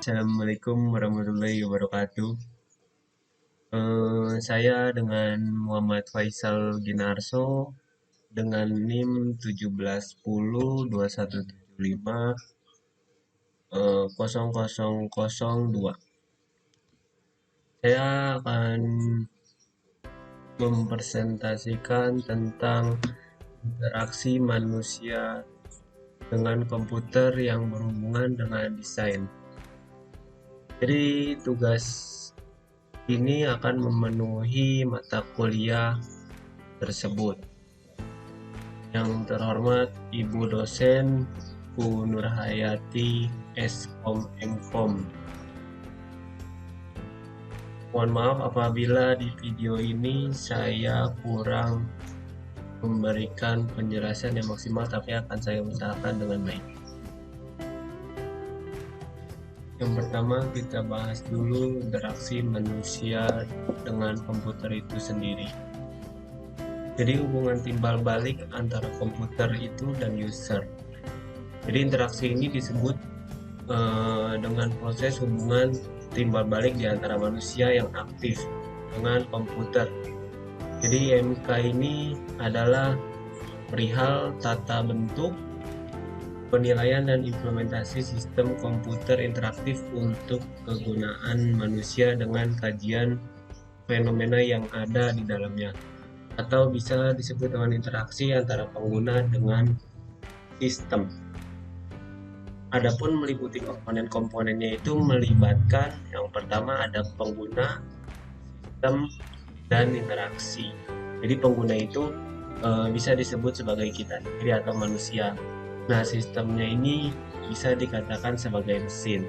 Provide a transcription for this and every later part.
Assalamualaikum warahmatullahi wabarakatuh. Saya dengan Muhammad Faisal Ginarso dengan NIM 17102175 0002. Saya akan mempresentasikan tentang interaksi manusia dengan komputer yang berhubungan dengan desain. Jadi tugas ini akan memenuhi mata kuliah tersebut. Yang terhormat Ibu dosen Bu Nurhayati Skom Mkom. Mohon maaf apabila di video ini saya kurang memberikan penjelasan yang maksimal, tapi akan saya usahakan dengan baik. Yang pertama kita bahas dulu interaksi manusia dengan komputer itu sendiri. Jadi hubungan timbal balik antara komputer itu dan user. Jadi interaksi ini disebut dengan proses hubungan timbal balik di antara manusia yang aktif dengan komputer. Jadi MK ini adalah perihal tata bentuk, penilaian dan implementasi sistem komputer interaktif untuk kegunaan manusia dengan kajian fenomena yang ada di dalamnya, atau bisa disebut dengan interaksi antara pengguna dengan sistem. Adapun meliputi komponen-komponennya itu melibatkan yang pertama ada pengguna, sistem, dan interaksi. Jadi pengguna itu bisa disebut sebagai kita sendiri atau manusia. Nah, sistemnya ini bisa dikatakan sebagai mesin.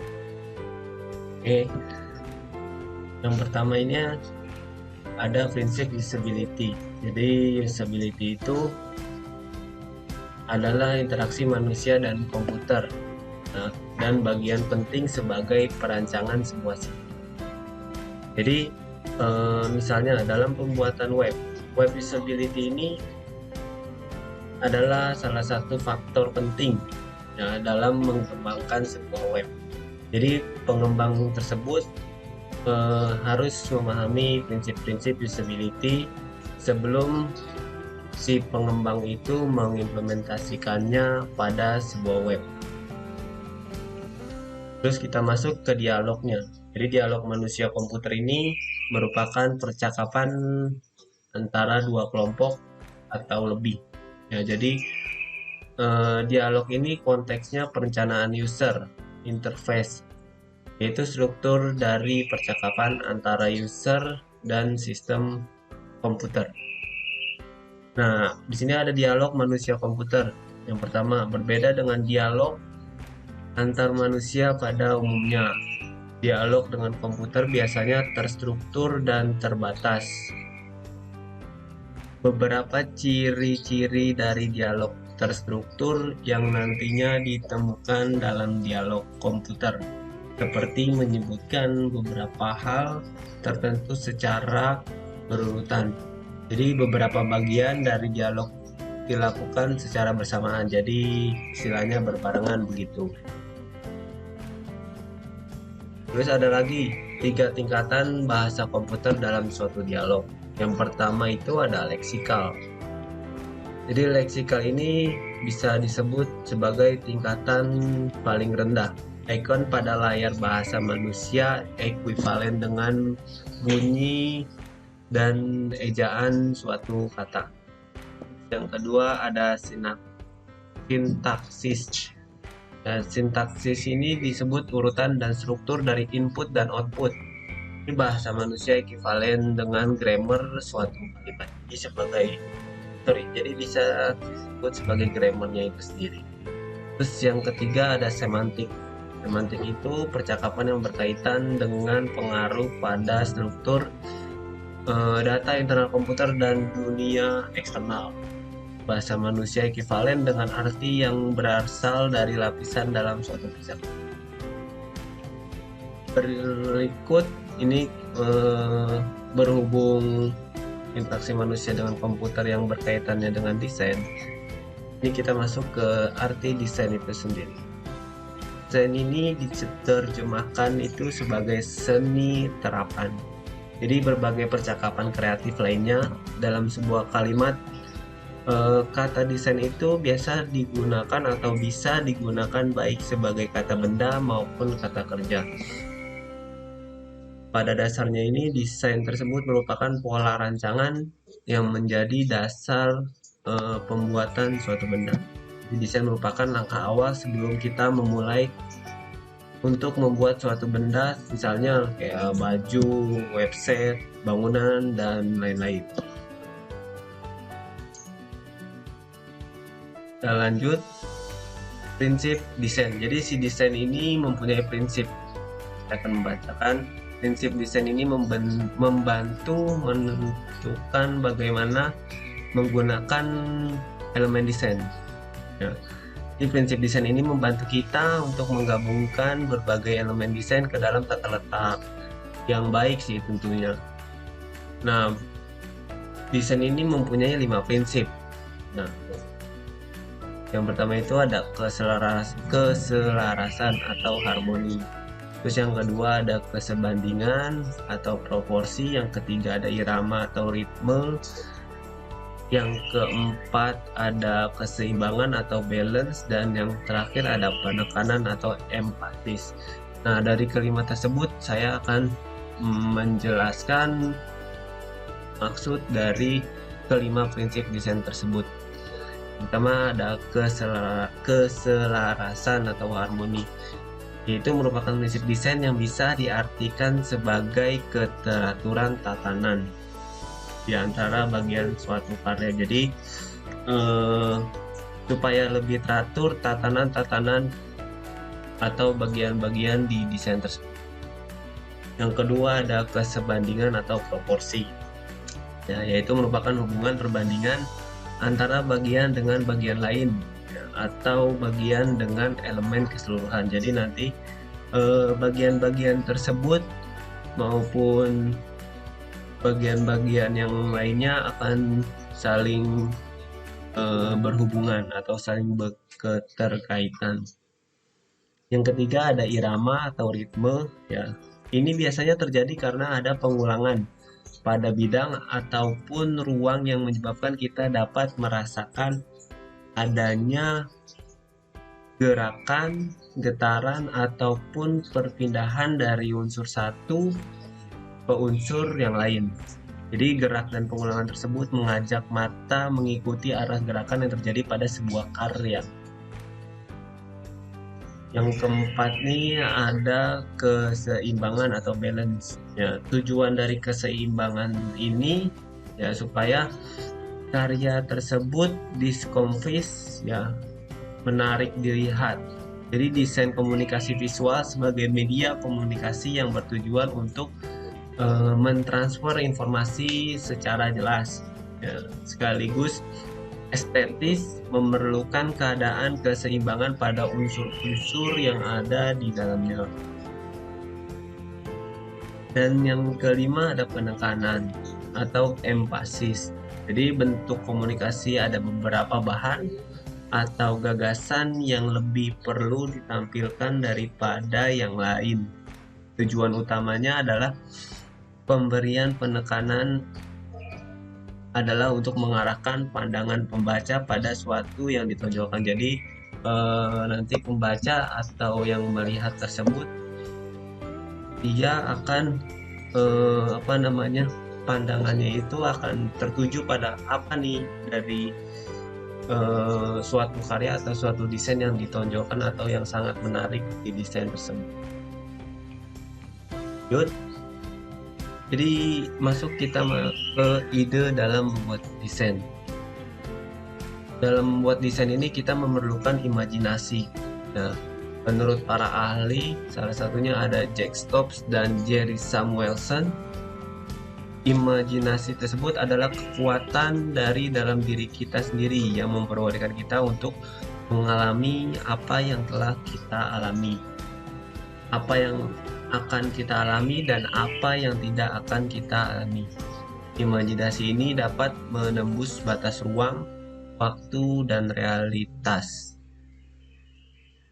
Oke. Yang pertama ini ada prinsip usability. Jadi usability itu adalah interaksi manusia dan komputer, dan bagian penting sebagai perancangan sebuah sistem. Jadi misalnya dalam pembuatan web usability ini adalah salah satu faktor penting dalam mengembangkan sebuah web. Jadi pengembang tersebut harus memahami prinsip-prinsip usability sebelum si pengembang itu mengimplementasikannya pada sebuah web. Terus kita masuk ke dialognya. Jadi dialog manusia komputer ini merupakan percakapan antara dua kelompok atau lebih. Ya, jadi dialog ini konteksnya perencanaan user interface, yaitu struktur dari percakapan antara user dan sistem komputer. Nah, di sini ada dialog manusia komputer. Yang pertama, berbeda dengan dialog antar manusia pada umumnya. Dialog dengan komputer biasanya terstruktur dan terbatas. Beberapa ciri-ciri dari dialog terstruktur yang nantinya ditemukan dalam dialog komputer, seperti menyebutkan beberapa hal tertentu secara berurutan. Jadi beberapa bagian dari dialog dilakukan secara bersamaan, jadi istilahnya berbarengan begitu. Terus ada lagi 3 tingkatan bahasa komputer dalam suatu dialog. Yang pertama itu ada leksikal. Jadi leksikal ini bisa disebut sebagai tingkatan paling rendah. Ikon pada layar bahasa manusia ekuivalen dengan bunyi dan ejaan suatu kata. Yang kedua ada sintaksis. Dan sintaksis ini disebut urutan dan struktur dari input dan output. Ini bahasa manusia ekuivalen dengan grammar suatu kalimat. Jadi bisa disebut sebagai grammarnya itu sendiri. Terus yang ketiga ada semantik. Semantik itu percakapan yang berkaitan dengan pengaruh pada struktur data internal komputer dan dunia eksternal. Bahasa manusia ekuivalen dengan arti yang berasal dari lapisan dalam suatu percakapan. Berikut ini berhubung interaksi manusia dengan komputer yang berkaitannya dengan desain. Ini kita masuk ke arti desain itu sendiri. desain ini diterjemahkan itu sebagai seni terapan. Jadi berbagai percakapan kreatif lainnya dalam sebuah kalimat, kata desain itu biasa digunakan atau bisa digunakan baik sebagai kata benda maupun kata kerja. Pada dasarnya ini desain tersebut merupakan pola rancangan yang menjadi dasar pembuatan suatu benda. Jadi desain merupakan langkah awal sebelum kita memulai untuk membuat suatu benda, misalnya kayak baju, website, bangunan, dan lain-lain. Kita lanjut, prinsip desain. Jadi si desain ini mempunyai prinsip. Saya akan membacakan. Prinsip desain ini membantu menentukan bagaimana menggunakan elemen desain. Ya. Jadi prinsip desain ini membantu kita untuk menggabungkan berbagai elemen desain ke dalam tata letak yang baik sih tentunya. Nah, desain ini mempunyai 5 prinsip. Nah, yang pertama itu ada keselarasan atau harmoni. Terus yang kedua ada kesebandingan atau proporsi. Yang ketiga ada irama atau ritme. Yang keempat ada keseimbangan atau balance. Dan yang terakhir ada penekanan atau empatis. Nah, dari kelima tersebut saya akan menjelaskan maksud dari kelima prinsip desain tersebut. Pertama ada keselarasan atau harmoni, yaitu merupakan prinsip desain yang bisa diartikan sebagai keteraturan tatanan di antara bagian suatu karya. Jadi supaya lebih teratur tatanan-tatanan atau bagian-bagian di desain tersebut. Yang kedua ada kesebandingan atau proporsi, ya, yaitu merupakan hubungan perbandingan antara bagian dengan bagian lain, ya, atau bagian dengan elemen keseluruhan. Jadi nanti bagian-bagian tersebut maupun bagian-bagian yang lainnya akan saling berhubungan atau saling berketerkaitan. Yang ketiga ada irama atau ritme, ya. Ini biasanya terjadi karena ada pengulangan pada bidang ataupun ruang yang menyebabkan kita dapat merasakan adanya gerakan, getaran, ataupun perpindahan dari unsur satu ke unsur yang lain. Jadi gerak dan pengulangan tersebut mengajak mata mengikuti arah gerakan yang terjadi pada sebuah karya. Yang keempat nih ada keseimbangan atau balance. Ya, tujuan dari keseimbangan ini ya supaya karya tersebut diskomfis, ya, menarik dilihat. Jadi desain komunikasi visual sebagai media komunikasi yang bertujuan untuk mentransfer informasi secara jelas, ya, sekaligus estetis, memerlukan keadaan keseimbangan pada unsur-unsur yang ada di dalamnya. Dan yang kelima ada penekanan atau empasis. Jadi bentuk komunikasi ada beberapa bahan atau gagasan yang lebih perlu ditampilkan daripada yang lain. Tujuan utamanya adalah pemberian penekanan adalah untuk mengarahkan pandangan pembaca pada suatu yang ditonjolkan. Jadi nanti pembaca atau yang melihat tersebut dia akan pandangannya itu akan tertuju pada apa nih dari suatu karya atau suatu desain yang ditonjolkan atau yang sangat menarik di desain tersebut. Good. Jadi masuk kita ke ide dalam membuat desain. Dalam membuat desain ini kita memerlukan imajinasi. Nah, menurut para ahli, salah satunya ada Jack Stokes dan Jerry Samuelson, imajinasi tersebut adalah kekuatan dari dalam diri kita sendiri yang memperbolehkan kita untuk mengalami apa yang telah kita alami, apa yang akan kita alami, dan apa yang tidak akan kita alami. Imajinasi ini dapat menembus batas ruang, waktu, dan realitas.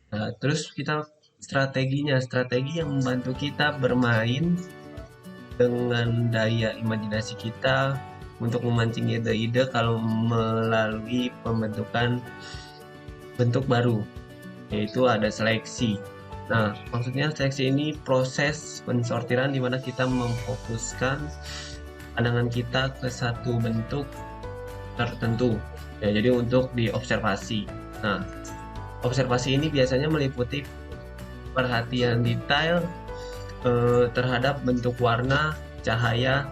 Nah, terus kita strategi yang membantu kita bermain dengan daya imajinasi kita untuk memancing ide-ide kalau melalui pembentukan bentuk baru, yaitu ada seleksi. Nah, maksudnya seleksi ini proses pensortiran di mana kita memfokuskan pandangan kita ke satu bentuk tertentu. Ya, jadi untuk diobservasi. Nah, observasi ini biasanya meliputi perhatian detail terhadap bentuk warna, cahaya,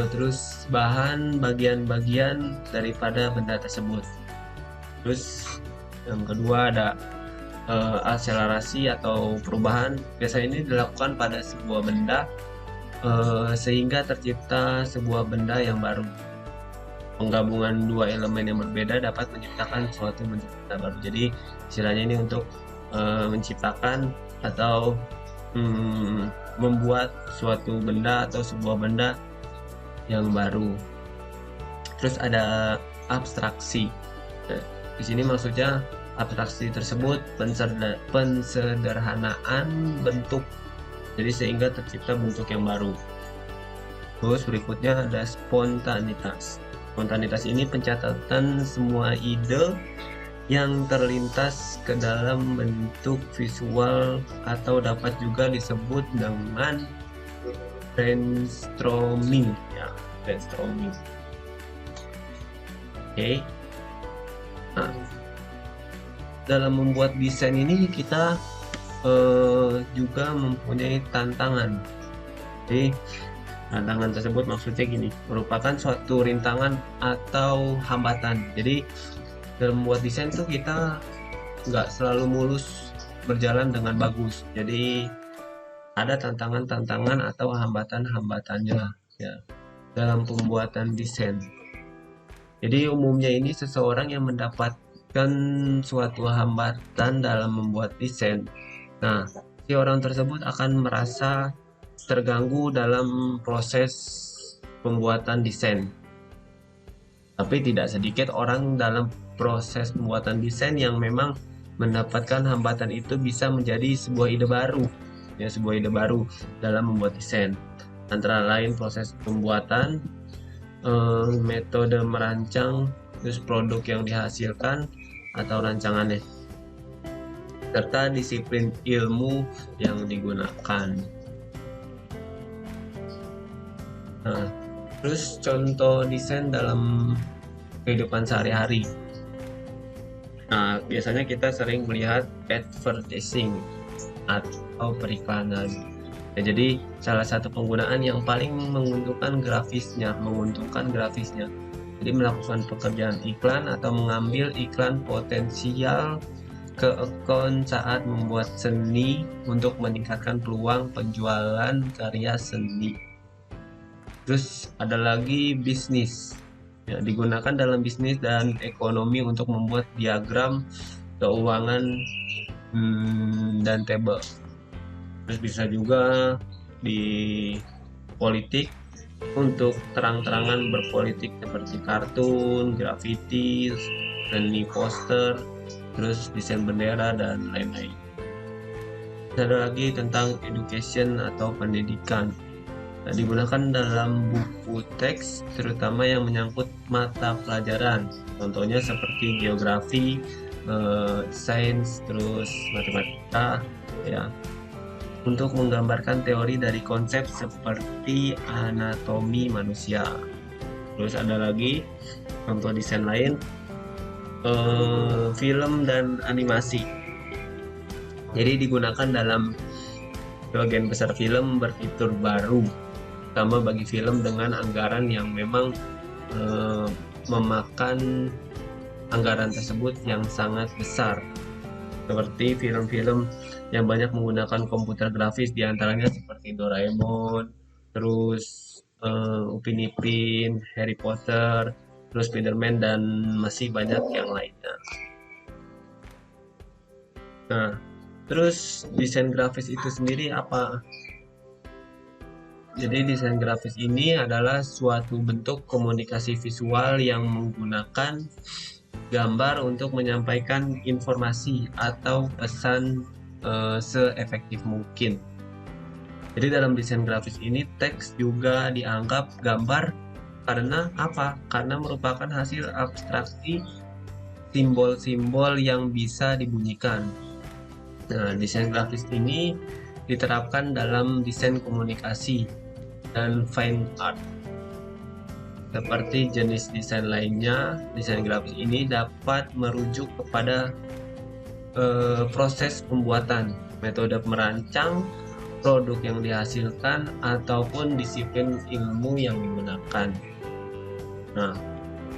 terus bahan, bagian-bagian daripada benda tersebut. Terus yang kedua ada akselerasi atau perubahan. Biasanya ini dilakukan pada sebuah benda sehingga tercipta sebuah benda yang baru. Penggabungan dua elemen yang berbeda dapat menciptakan suatu bentuk benda baru. Jadi istilahnya ini untuk menciptakan atau membuat suatu benda atau sebuah benda yang baru. Terus ada abstraksi. Nah, di sini maksudnya abstraksi tersebut pensederhanaan bentuk, jadi sehingga tercipta bentuk yang baru. Terus berikutnya ada spontanitas. Spontanitas ini pencatatan semua ide yang terlintas ke dalam bentuk visual atau dapat juga disebut dengan brainstorming, ya, brainstorming. Oke. Nah, dalam membuat desain ini kita juga mempunyai tantangan. Jadi tantangan tersebut maksudnya gini, merupakan suatu rintangan atau hambatan. Jadi dalam membuat desain tuh kita nggak selalu mulus berjalan dengan bagus. Jadi ada tantangan-tantangan atau hambatan-hambatannya ya dalam pembuatan desain. Jadi umumnya ini seseorang yang mendapatkan suatu hambatan dalam membuat desain. Nah, si orang tersebut akan merasa terganggu dalam proses pembuatan desain. Tapi tidak sedikit orang dalam proses pembuatan desain yang memang mendapatkan hambatan itu bisa menjadi sebuah ide baru, ya, sebuah ide baru dalam membuat desain. Antara lain proses pembuatan, metode merancang, terus produk yang dihasilkan atau rancangannya, serta disiplin ilmu yang digunakan. Nah, terus contoh desain dalam kehidupan sehari-hari. Nah, biasanya kita sering melihat advertising atau periklanan. Ya, jadi salah satu penggunaan yang paling menguntungkan grafisnya. Jadi melakukan pekerjaan iklan atau mengambil iklan potensial ke akun saat membuat seni untuk meningkatkan peluang penjualan karya seni. Terus ada lagi bisnis. Ya, digunakan dalam bisnis dan ekonomi untuk membuat diagram keuangan dan table. Terus bisa juga di politik untuk terang-terangan berpolitik seperti kartun, grafiti, seni poster, terus desain bendera dan lain-lain. Ada lagi tentang education atau pendidikan. Nah, digunakan dalam buku teks terutama yang menyangkut mata pelajaran, contohnya seperti geografi, sains, terus matematika, ya, untuk menggambarkan teori dari konsep seperti anatomi manusia. Terus ada lagi contoh desain lain, film dan animasi. Jadi digunakan dalam bagian besar film berfitur baru, terutama bagi film dengan anggaran yang memang memakan anggaran tersebut yang sangat besar, seperti film-film yang banyak menggunakan komputer grafis, diantaranya seperti Doraemon, terus Upin Ipin, Harry Potter, terus Spiderman, dan masih banyak yang lainnya. Nah, terus desain grafis itu sendiri apa? Jadi desain grafis ini adalah suatu bentuk komunikasi visual yang menggunakan gambar untuk menyampaikan informasi atau pesan seefektif mungkin. Jadi dalam desain grafis ini teks juga dianggap gambar karena apa? Karena merupakan hasil abstraksi simbol-simbol yang bisa dibunyikan. Nah, desain grafis ini diterapkan dalam desain komunikasi dan fine art. Seperti jenis desain lainnya, desain grafis ini dapat merujuk kepada proses pembuatan, metode merancang, produk yang dihasilkan, ataupun disiplin ilmu yang digunakan. Nah,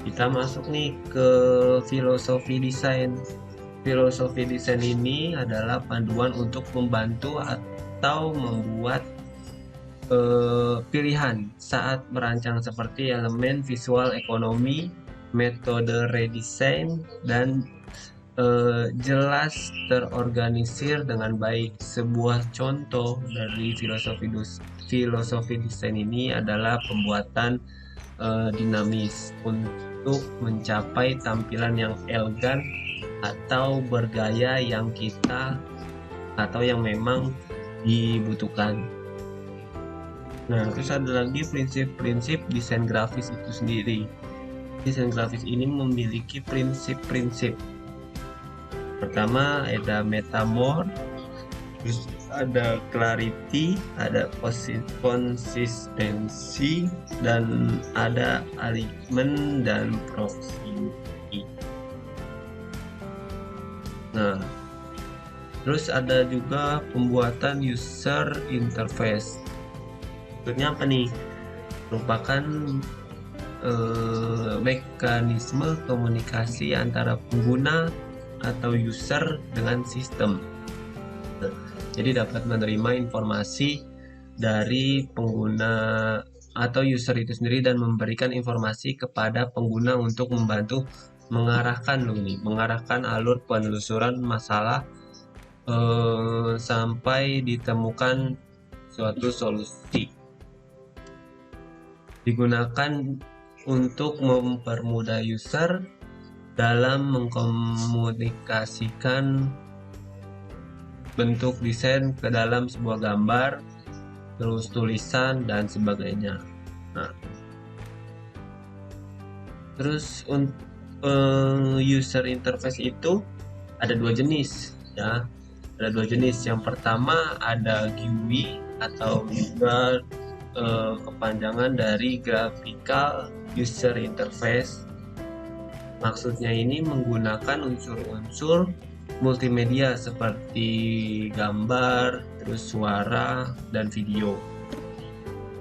kita masuk nih ke filosofi desain. Filosofi desain ini adalah panduan untuk membantu atau membuat pilihan saat merancang seperti elemen visual ekonomi, metode redesign, dan jelas terorganisir dengan baik. Sebuah contoh dari filosofi desain ini adalah pembuatan dinamis untuk mencapai tampilan yang elegan atau bergaya yang memang dibutuhkan. Nah, terus ada lagi prinsip-prinsip desain grafis itu sendiri. Desain grafis ini memiliki prinsip-prinsip. Pertama ada metamorf, terus ada clarity, ada konsistensi, dan ada alignment dan proximity. Nah, terus ada juga pembuatan user interface. Maksudnya apa nih? Merupakan mekanisme komunikasi antara pengguna atau user dengan sistem. Jadi dapat menerima informasi dari pengguna atau user itu sendiri dan memberikan informasi kepada pengguna untuk membantu mengarahkan alur penelusuran masalah sampai ditemukan suatu solusi. Digunakan untuk mempermudah user dalam mengkomunikasikan bentuk desain ke dalam sebuah gambar, terus tulisan, dan sebagainya. Nah, terus user interface itu ada dua jenis, ya. Ada dua jenis. Yang pertama ada GUI atau juga kepanjangan dari Graphical User Interface. Maksudnya ini menggunakan unsur-unsur multimedia seperti gambar, terus suara, dan video.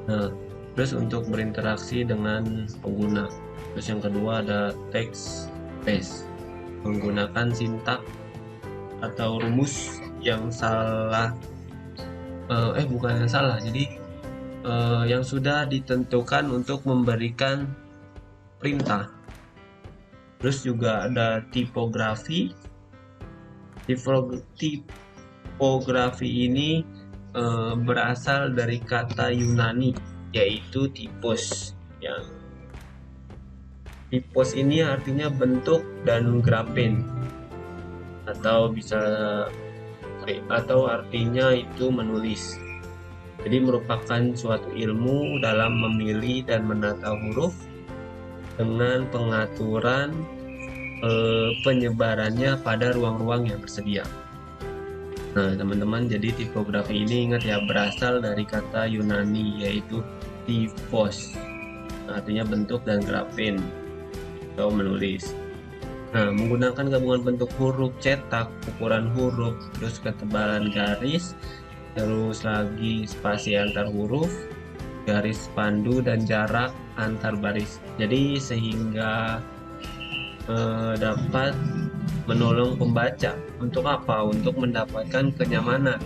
Nah, terus untuk berinteraksi dengan pengguna. Terus yang kedua ada text based, menggunakan sintak atau rumus yang yang sudah ditentukan untuk memberikan perintah. Terus juga ada tipografi. Tipografi ini berasal dari kata Yunani yaitu typos, ya. Typos ini artinya bentuk dan grafin, atau artinya itu menulis. Jadi merupakan suatu ilmu dalam memilih dan menata huruf dengan pengaturan penyebarannya pada ruang-ruang yang tersedia. Nah, teman-teman, jadi tipografi ini ingat ya, berasal dari kata Yunani yaitu typos, artinya bentuk dan grafin atau menulis. Nah, menggunakan gabungan bentuk huruf cetak, ukuran huruf, terus ketebalan garis, terus lagi spasi antar huruf, garis pandu, dan jarak antar baris. Jadi sehingga dapat menolong pembaca. Untuk apa? Untuk mendapatkan kenyamanan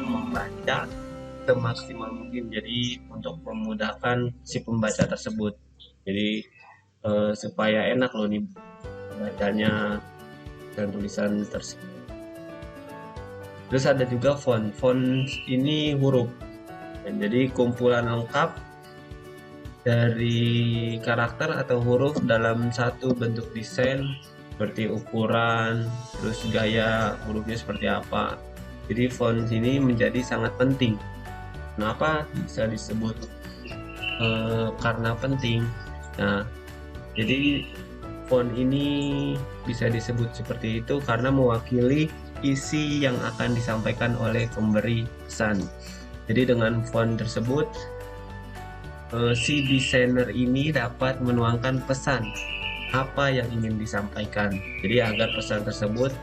membaca semaksimal mungkin. Jadi untuk memudahkan si pembaca tersebut. Jadi supaya enak loh nih bacanya dan tulisan tersebut. Terus ada juga font. Font ini huruf. Dan jadi kumpulan lengkap dari karakter atau huruf dalam satu bentuk desain seperti ukuran, terus gaya hurufnya seperti apa. Jadi font ini menjadi sangat penting. Kenapa bisa disebut karena penting? Nah, jadi font ini bisa disebut seperti itu karena mewakili isi yang akan disampaikan oleh pemberi pesan. Jadi dengan font tersebut si desainer ini dapat menuangkan pesan apa yang ingin disampaikan. Jadi agar pesan tersebut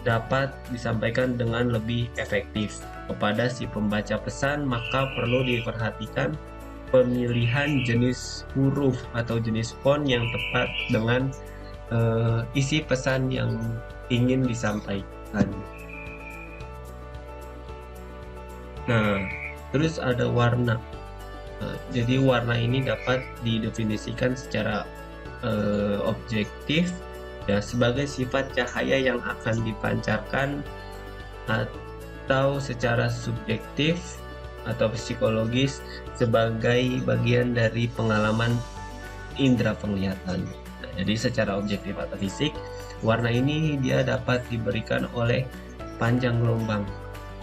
dapat disampaikan dengan lebih efektif kepada si pembaca pesan, maka perlu diperhatikan pemilihan jenis huruf atau jenis font yang tepat dengan isi pesan yang ingin disampaikan. Nah, terus ada warna. Jadi warna ini dapat didefinisikan secara objektif ya sebagai sifat cahaya yang akan dipancarkan, atau secara subjektif atau psikologis sebagai bagian dari pengalaman indera penglihatan. Nah, jadi secara objektif atau fisik, warna ini dia dapat diberikan oleh panjang gelombang.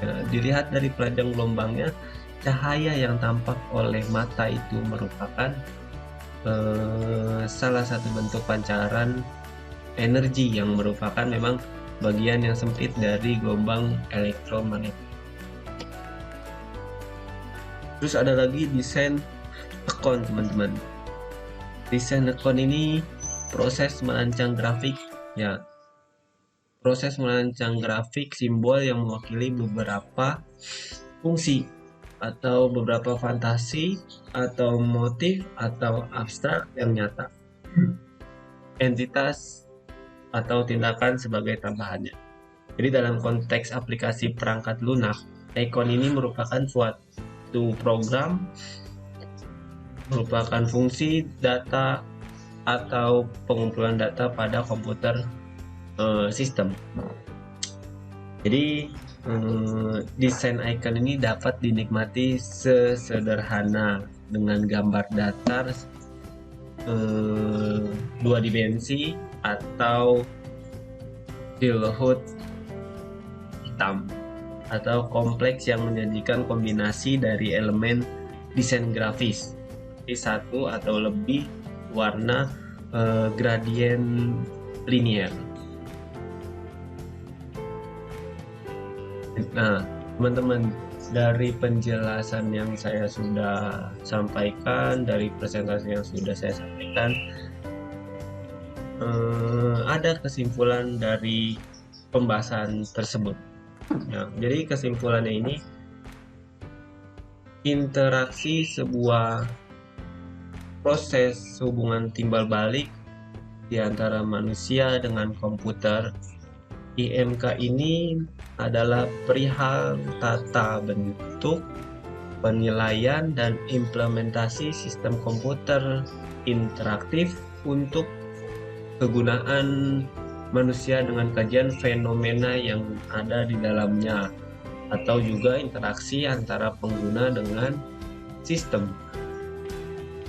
Ya, dilihat dari panjang gelombangnya, cahaya yang tampak oleh mata itu merupakan salah satu bentuk pancaran energi yang merupakan memang bagian yang sempit dari gelombang elektromagnetik. Terus ada lagi desain ikon, teman-teman. Desain ikon ini proses merancang grafik ya. Proses merancang grafik simbol yang mewakili beberapa fungsi atau beberapa fantasi atau motif atau abstrak yang nyata. Entitas atau tindakan sebagai tambahannya. Jadi dalam konteks aplikasi perangkat lunak, ikon ini merupakan suatu program, merupakan fungsi data atau pengumpulan data pada komputer sistem. Jadi desain icon ini dapat dinikmati sesederhana dengan gambar datar 2 dimensi atau silhouette hitam, atau kompleks yang menyajikan kombinasi dari elemen desain grafis seperti satu atau lebih warna gradien linier. Nah, teman-teman, dari penjelasan yang saya sudah sampaikan, dari presentasi yang sudah saya sampaikan, ada kesimpulan dari pembahasan tersebut. Nah, jadi kesimpulannya ini, interaksi sebuah proses hubungan timbal balik di antara manusia dengan komputer. IMK ini adalah perihal tata bentuk, penilaian, dan implementasi sistem komputer interaktif untuk kegunaan manusia dengan kajian fenomena yang ada di dalamnya, atau juga interaksi antara pengguna dengan sistem.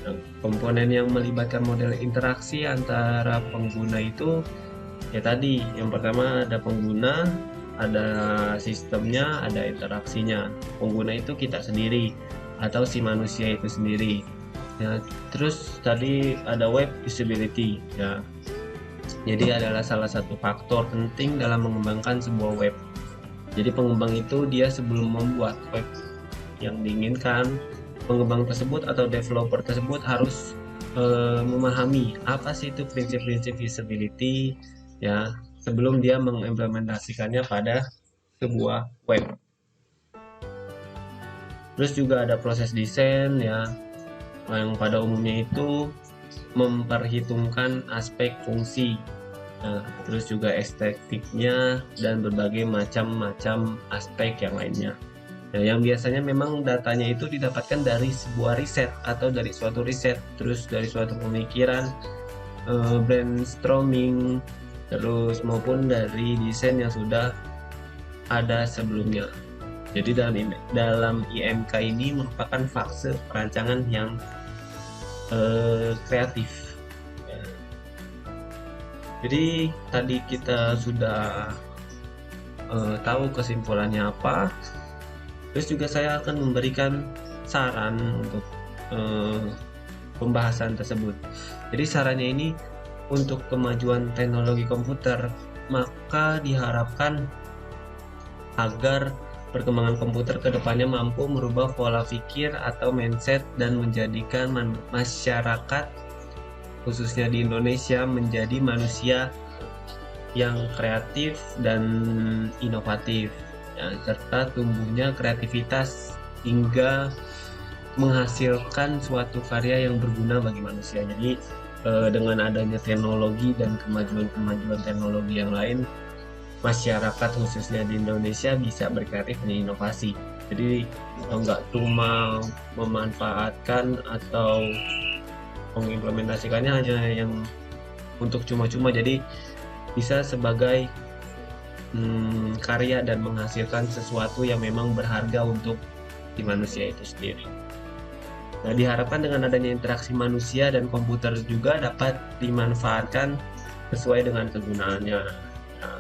Nah, komponen yang melibatkan model interaksi antara pengguna itu ya tadi, yang pertama ada pengguna, ada sistemnya, ada interaksinya. Pengguna itu kita sendiri atau si manusia itu sendiri. Ya, terus tadi ada web usability ya. Jadi adalah salah satu faktor penting dalam mengembangkan sebuah web. Jadi pengembang itu dia sebelum membuat web yang diinginkan, pengembang tersebut atau developer tersebut harus memahami apa sih itu prinsip-prinsip usability ya, sebelum dia mengimplementasikannya pada sebuah web. Terus juga ada proses desain ya, yang pada umumnya itu memperhitungkan aspek fungsi, terus juga estetiknya dan berbagai macam aspek yang lainnya. Nah, yang biasanya memang datanya itu didapatkan dari sebuah riset atau dari suatu riset, terus dari suatu pemikiran, brainstorming, terus maupun dari desain yang sudah ada sebelumnya. Jadi dalam IMK ini merupakan fase perancangan yang kreatif. Ya. Jadi tadi kita sudah tahu kesimpulannya apa. Terus juga saya akan memberikan saran untuk pembahasan tersebut. Jadi sarannya ini untuk kemajuan teknologi komputer, maka diharapkan agar perkembangan komputer ke depannya mampu merubah pola pikir atau mindset dan menjadikan masyarakat khususnya di Indonesia menjadi manusia yang kreatif dan inovatif, ya, serta tumbuhnya kreativitas hingga menghasilkan suatu karya yang berguna bagi manusia. Jadi dengan adanya teknologi dan kemajuan teknologi yang lain, masyarakat khususnya di Indonesia bisa berkreatif dan inovasi. Jadi nggak cuma memanfaatkan atau mengimplementasikannya hanya yang untuk cuma-cuma, jadi bisa sebagai karya dan menghasilkan sesuatu yang memang berharga untuk di manusia itu sendiri. Nah, diharapkan dengan adanya interaksi manusia dan komputer juga dapat dimanfaatkan sesuai dengan kegunaannya. Nah,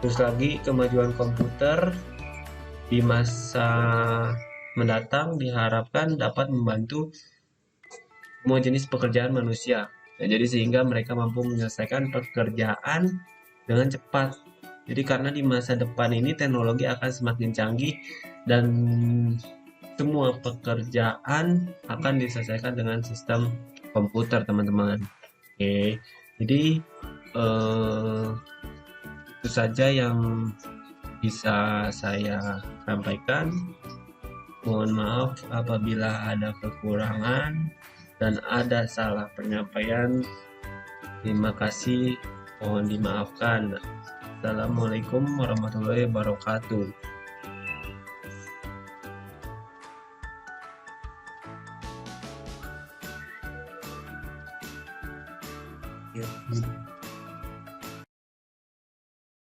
terus lagi kemajuan komputer di masa mendatang diharapkan dapat membantu semua jenis pekerjaan manusia. Nah, jadi sehingga mereka mampu menyelesaikan pekerjaan dengan cepat. Jadi karena di masa depan ini teknologi akan semakin canggih dan semua pekerjaan akan diselesaikan dengan sistem komputer, teman-teman. Oke, jadi itu saja yang bisa saya sampaikan. Mohon maaf apabila ada kekurangan dan ada salah penyampaian. Terima kasih, mohon dimaafkan. Assalamualaikum warahmatullahi wabarakatuh. Ya.